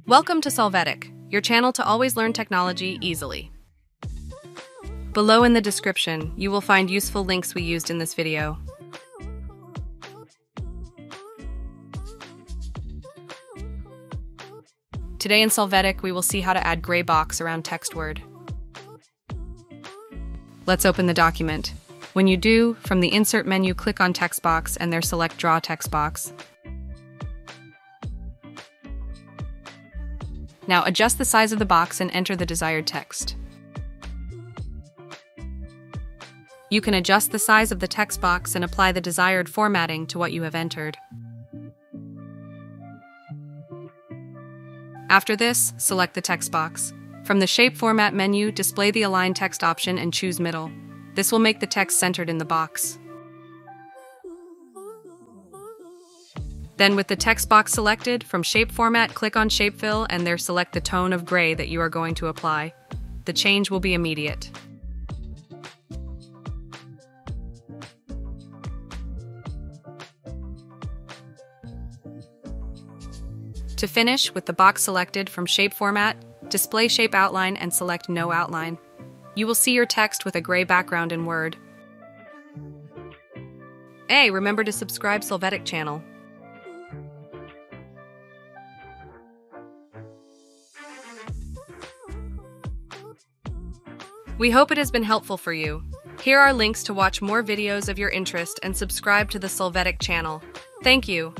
Welcome to Solvetic, your channel to always learn technology easily. Below in the description, you will find useful links we used in this video. Today in Solvetic, we will see how to add gray box around text word. Let's open the document. When you do, from the Insert menu, click on Text Box and there select Draw Text Box. Now adjust the size of the box and enter the desired text. You can adjust the size of the text box and apply the desired formatting to what you have entered. After this, select the text box. From the Shape Format menu, display the Align Text option and choose Middle. This will make the text centered in the box. Then with the text box selected, from Shape Format, click on Shape Fill and there select the tone of gray that you are going to apply. The change will be immediate. To finish, with the box selected from Shape Format, display Shape Outline and select No Outline. You will see your text with a gray background in Word. Hey, remember to subscribe Solvetic channel. We hope it has been helpful for you. Here are links to watch more videos of your interest and subscribe to the Solvetic channel. Thank you.